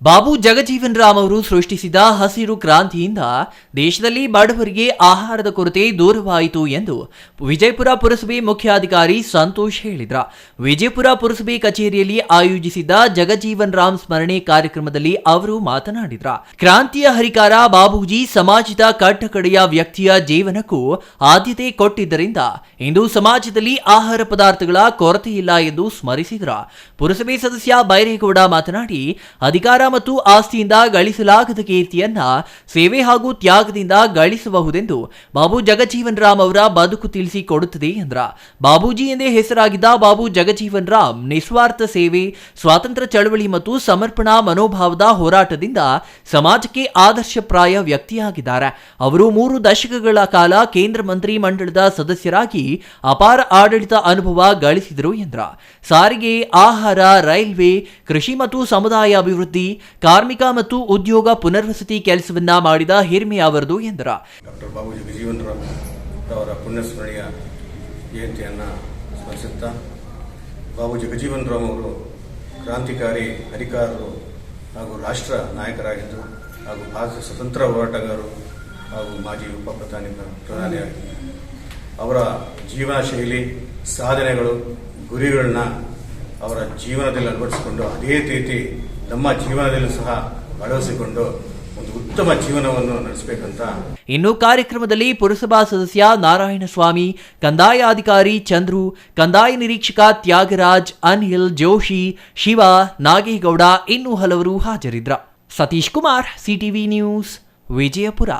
ಬಾಬು ಜಗಜೀವನ್ ರಾಮ್ ಅವರು ಸೃಷ್ಟಿಸಿದ ಹಸಿರು ಕ್ರಾಂತಿಯಿಂದ ದೇಶದಲ್ಲಿ ಬಡವರಿಗೆ ಆಹಾರದ ಕೊರತೆ ದೂರವಾಯಿತು ಎಂದು ವಿಜಯಪುರ ಪುರಸಭೆ ಮುಖ್ಯಾಧಿಕಾರಿ ಸಂತೋಷ್ ಹೇಳಿದರು. ವಿಜಯಪುರ ಪುರಸಭೆ ಕಚೇರಿಯಲ್ಲಿ ಆಯೋಜಿಸಿದ್ದ ಜಗಜೀವನ್ ರಾಮ್ ಸ್ಮರಣೆ ಕಾರ್ಯಕ್ರಮದಲ್ಲಿ ಅವರು ಮಾತನಾಡಿದರು. ಕ್ರಾಂತಿಯ ಹರಿಕಾರ ಬಾಬೂಜಿ ಸಮಾಜದ ಕಟ್ಟಕಡೆಯ ವ್ಯಕ್ತಿಯ ಜೀವನಕ್ಕೂ ಆದ್ಯತೆ ಕೊಟ್ಟಿದ್ದರಿಂದ ಇಂದು ಸಮಾಜದಲ್ಲಿ ಆಹಾರ ಪದಾರ್ಥಗಳ ಕೊರತೆಯಿಲ್ಲ ಎಂದು ಸ್ಮರಿಸಿದರು. ಪುರಸಭೆ ಸದಸ್ಯ ಬೈರೇಗೌಡ ಮಾತನಾಡಿ, ಅಧಿಕಾರ ಮತ್ತು ಆಸ್ತಿಯಿಂದ ಗಳಿಸಲಾಗದ ಕೀರ್ತಿಯನ್ನ ಸೇವೆ ಹಾಗೂ ತ್ಯಾಗದಿಂದ ಗಳಿಸಬಹುದೆಂದು ಬಾಬು ಜಗಜೀವನ್ ರಾಮ್ ಅವರ ಬದುಕು ತಿಳಿಸಿಕೊಡುತ್ತದೆ ಎಂದ್ರ. ಬಾಬೂಜಿ ಎಂದೇ ಹೆಸರಾಗಿದ್ದ ಬಾಬು ಜಗಜೀವನ್ ರಾಮ್ ನಿಸ್ವಾರ್ಥ ಸೇವೆ, ಸ್ವಾತಂತ್ರ್ಯ ಚಳವಳಿ ಮತ್ತು ಸಮರ್ಪಣಾ ಮನೋಭಾವದ ಹೋರಾಟದಿಂದ ಸಮಾಜಕ್ಕೆ ಆದರ್ಶಪ್ರಾಯ ವ್ಯಕ್ತಿಯಾಗಿದ್ದಾರೆ. ಅವರು 3 ದಶಕಗಳ ಕಾಲ ಕೇಂದ್ರ ಮಂತ್ರಿ ಮಂಡಲದ ಸದಸ್ಯರಾಗಿ ಅಪಾರ ಆಡಳಿತ ಅನುಭವ ಗಳಿಸಿದರು ಎಂದ್ರ. ಸಾರಿಗೆ, ಆಹಾರ, ರೈಲ್ವೆ, ಕೃಷಿ ಮತ್ತು ಸಮುದಾಯ ಅಭಿವೃದ್ಧಿ, ಕಾರ್ಮಿಕ ಮತ್ತು ಉದ್ಯೋಗ ಪುನರ್ವಸತಿ ಕೆಲಸವನ್ನ ಮಾಡಿದ ಹಿರಿಮೆ ಅವರದು ಎಂದರು. ಡಾಕ್ಟರ್ ಬಾಬು ಜಗಜೀವನ್ ರಾಮ್ ಅವರ ಪುಣ್ಯಸ್ಮರಣೆಯ ಜಯಂತಿಯನ್ನು ಸ್ಮರಿಸುತ್ತಾ, ಬಾಬು ಜಗಜೀವನ್ ರಾಮ್ ಅವರು ಕ್ರಾಂತಿಕಾರಿ ಹರಿಕಾರರು ಹಾಗೂ ರಾಷ್ಟ್ರ ನಾಯಕರಾಗಿದ್ದರು ಹಾಗೂ ಭಾರತ ಸ್ವತಂತ್ರ ಹೋರಾಟಗಾರರು ಹಾಗೂ ಮಾಜಿ ಪ್ರಧಾನಿಯಾಗಿದ್ದರು. ಅವರ ಜೀವನ ಶೈಲಿ, ಸಾಧನೆಗಳು, ಗುರಿಗಳನ್ನ ಅವರ ಜೀವನದಲ್ಲಿ ಅಳವಡಿಸಿಕೊಂಡು ಅದೇ ರೀತಿ ನಮ್ಮ ಜೀವನದಲ್ಲೂ ಸಹ ಅಳವಡಿಸಿಕೊಂಡು ಒಂದು ಉತ್ತಮ ಜೀವನವನ್ನು ನಡೆಸಬೇಕಂತ. ಇನ್ನು ಕಾರ್ಯಕ್ರಮದಲ್ಲಿ ಪುರಸಭಾ ಸದಸ್ಯ ನಾರಾಯಣಸ್ವಾಮಿ, ಕಂದಾಯ ಅಧಿಕಾರಿ ಚಂದ್ರು, ಕಂದಾಯ ನಿರೀಕ್ಷಕ ತ್ಯಾಗರಾಜ್, ಅನಿಲ್, ಜೋಶಿ, ಶಿವ, ನಾಗೇಗೌಡ ಇನ್ನೂ ಹಲವರು ಹಾಜರಿದ್ದರು. Satish Kumar, CTV news, Vijayapura.